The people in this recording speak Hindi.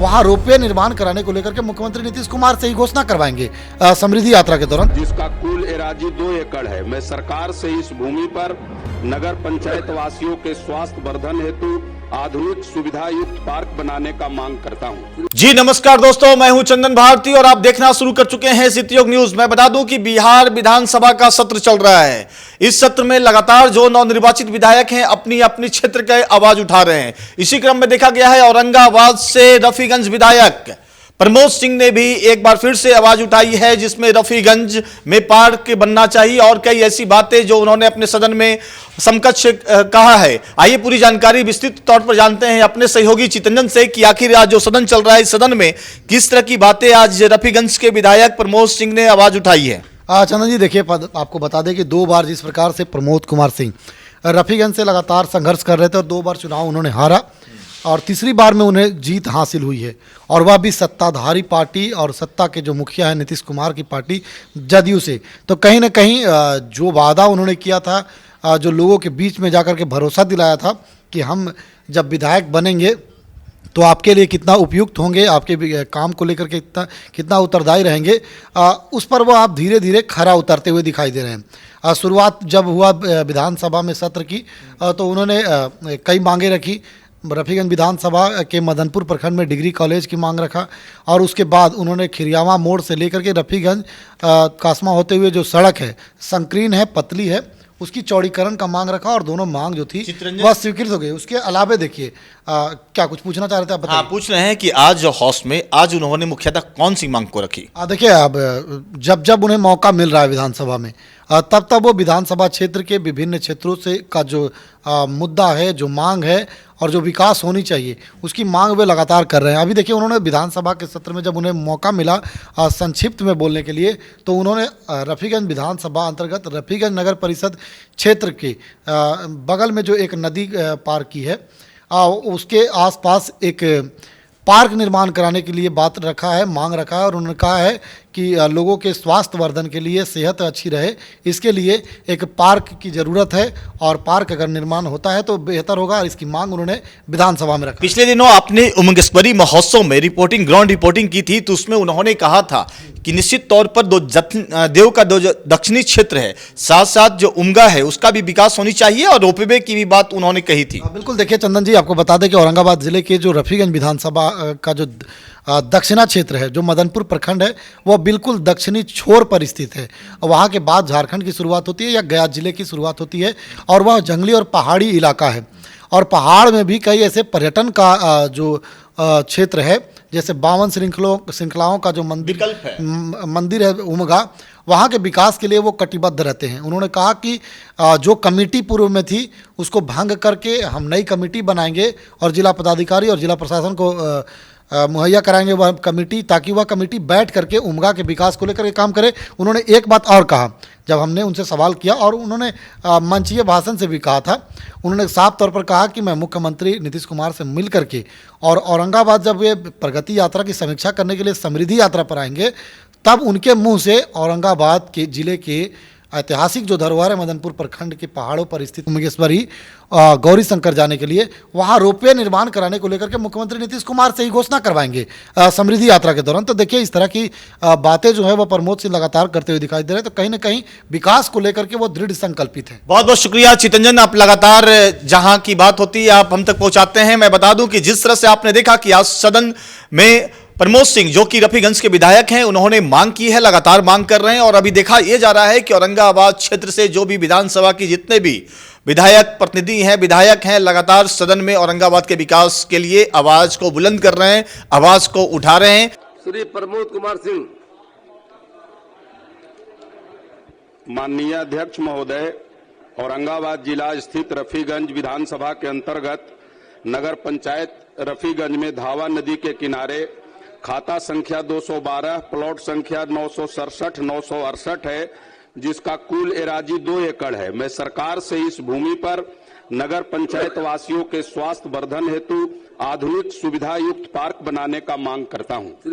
वहां रोपवे निर्माण कराने को लेकर के मुख्यमंत्री नीतीश कुमार से ही घोषणा करवाएंगे समृद्धि यात्रा के दौरान। जिसका कुल एराजी 2 एकड़ है। मैं सरकार से इस भूमि पर नगर पंचायत वासियों के स्वास्थ्य वर्धन हेतु आधुनिक सुविधा युक्त पार्क बनाने का मांग करता हूं। जी नमस्कार दोस्तों, मैं हूं चंदन भारती और आप देखना शुरू कर चुके हैं सिटी न्यूज। मैं बता दूं कि बिहार विधानसभा का सत्र चल रहा है। इस सत्र में लगातार जो नवनिर्वाचित विधायक हैं अपनी अपनी क्षेत्र के आवाज उठा रहे हैं। इसी क्रम में देखा गया है औरंगाबाद से रफीगंज विधायक प्रमोद सिंह ने भी एक बार फिर से आवाज उठाई है, जिसमें रफीगंज में पार्क बनना चाहिए और कई ऐसी बातें जो उन्होंने अपने सदन में समकक्ष कहा है। आइए पूरी जानकारी विस्तृत तौर पर जानते हैं अपने सहयोगी चितरंजन से कि आखिर आज जो सदन चल रहा है इस सदन में किस तरह की बातें आज रफीगंज के विधायक प्रमोद सिंह ने आवाज उठाई है। चंदन जी देखिए, आपको बता दें कि 2 बार जिस प्रकार से प्रमोद कुमार सिंह रफीगंज से लगातार संघर्ष कर रहे थे और 2 बार चुनाव उन्होंने हारा और तीसरी बार में उन्हें जीत हासिल हुई है, और वह भी सत्ताधारी पार्टी और सत्ता के जो मुखिया है नीतीश कुमार की पार्टी जदयू से। तो कहीं ना कहीं जो वादा उन्होंने किया था, जो लोगों के बीच में जाकर के भरोसा दिलाया था कि हम जब विधायक बनेंगे तो आपके लिए कितना उपयुक्त होंगे, आपके काम को लेकर के कितना उत्तरदायी रहेंगे, उस पर वो आप धीरे धीरे खरा उतरते हुए दिखाई दे रहे हैं। शुरुआत जब हुआ विधानसभा में सत्र की तो उन्होंने कई मांगे रखी। रफीगंज विधानसभा के मदनपुर प्रखंड में डिग्री कॉलेज की मांग रखा और उसके बाद उन्होंने खिरियावा मोड़ से लेकर के रफीगंज कासमा होते हुए जो सड़क है, संकीर्ण है, पतली है, उसकी चौड़ीकरण का मांग रखा और दोनों मांग जो थी वह स्वीकृत हो गई। उसके अलावा देखिए, क्या कुछ पूछना चाह रहे थे आप? हाँ, पूछ रहे हैं कि आज हाउस में आज उन्होंने मुख्यतः कौन सी मांग को रखी? देखिए, अब जब उन्हें मौका मिल रहा है विधानसभा में तब वो विधानसभा क्षेत्र के विभिन्न क्षेत्रों से का जो मुद्दा है, जो मांग है और जो विकास होनी चाहिए उसकी मांग वे लगातार कर रहे हैं। अभी देखिए, उन्होंने विधानसभा के सत्र में जब उन्हें मौका मिला संक्षिप्त में बोलने के लिए तो उन्होंने रफीगंज विधानसभा अंतर्गत रफीगंज नगर परिषद क्षेत्र के बगल में जो एक नदी पार की है उसके आसपास एक पार्क निर्माण कराने के लिए बात रखा है, मांग रखा है और उन्होंने कहा है कि लोगों के स्वास्थ्य वर्धन के लिए, सेहत अच्छी रहे, इसके लिए एक पार्क की ज़रूरत है और पार्क अगर निर्माण होता है तो बेहतर होगा और इसकी मांग उन्होंने विधानसभा में रखा। पिछले दिनों आपने उमंगेश्वरी महोत्सव में ग्राउंड रिपोर्टिंग की थी तो उसमें उन्होंने कहा था कि निश्चित तौर पर देव का दक्षिणी क्षेत्र है, साथ साथ जो उमगा है उसका भी विकास होनी चाहिए और रोपवे की भी बात उन्होंने कही थी। बिल्कुल, देखिए चंदन जी, आपको बता दें कि औरंगाबाद जिले के जो रफीगंज विधानसभा का जो दक्षिणा क्षेत्र है, जो मदनपुर प्रखंड है, वह बिल्कुल दक्षिणी छोर पर स्थित है। वहाँ के बाद झारखंड की शुरुआत होती है या गया जिले की शुरुआत होती है और वह जंगली और पहाड़ी इलाका है और पहाड़ में भी कई ऐसे पर्यटन का जो क्षेत्र है, जैसे 52 श्रृंखलाओं का जो मंदिर है उमगा, वहाँ के विकास के लिए वो कटिबद्ध रहते हैं। उन्होंने कहा कि जो कमेटी पूर्व में थी उसको भंग करके हम नई कमेटी बनाएंगे और जिला पदाधिकारी और जिला प्रशासन को मुहैया कराएंगे वह कमेटी, ताकि वह कमेटी बैठ करके उमगा के विकास को लेकर के काम करे। उन्होंने एक बात और कहा, जब हमने उनसे सवाल किया और उन्होंने मंचीय भाषण से भी कहा था, उन्होंने साफ तौर पर कहा कि मैं मुख्यमंत्री नीतीश कुमार से मिल करके और औरंगाबाद जब वे प्रगति यात्रा की समीक्षा करने के लिए समृद्धि यात्रा पर आएंगे तब उनके मुंह से औरंगाबाद के जिले के ऐतिहासिक जो धरोहर है मदनपुर प्रखंड के पहाड़ों पर स्थित उमंगेश्वरी गौरी शंकर जाने के लिए वहाँ रोपवे निर्माण कराने को लेकर के मुख्यमंत्री नीतीश कुमार से ही घोषणा करवाएंगे समृद्धि यात्रा के दौरान। तो देखिए, इस तरह की बातें जो है वो प्रमोद सिंह लगातार करते हुए दिखाई दे रहे हैं। तो कहीं ना कहीं विकास को लेकर के वो दृढ़ संकल्पित है। बहुत बहुत शुक्रिया चितरंजन, आप लगातार जहां की बात होती है आप हम तक पहुंचाते हैं। मैं बता दूं कि जिस तरह से आपने देखा कि आज सदन में प्रमोद सिंह जो कि रफीगंज के विधायक हैं उन्होंने मांग की है, लगातार मांग कर रहे हैं और अभी देखा यह जा रहा है कि औरंगाबाद क्षेत्र से जो भी विधानसभा की जितने भी प्रतिनिधि हैं, विधायक हैं, लगातार सदन में औरंगाबाद के विकास के लिए आवाज को बुलंद कर रहे हैं, आवाज को उठा रहे हैं। श्री प्रमोद कुमार सिंह। माननीय अध्यक्ष महोदय, औरंगाबाद जिला स्थित रफीगंज विधानसभा के अंतर्गत नगर पंचायत रफीगंज में धावा नदी के किनारे खाता संख्या 212, प्लॉट संख्या 967-968 है, जिसका कुल एराजी 2 एकड़ है। मैं सरकार से इस भूमि पर नगर पंचायत वासियों के स्वास्थ्य वर्धन हेतु आधुनिक सुविधा युक्त पार्क बनाने का मांग करता हूं।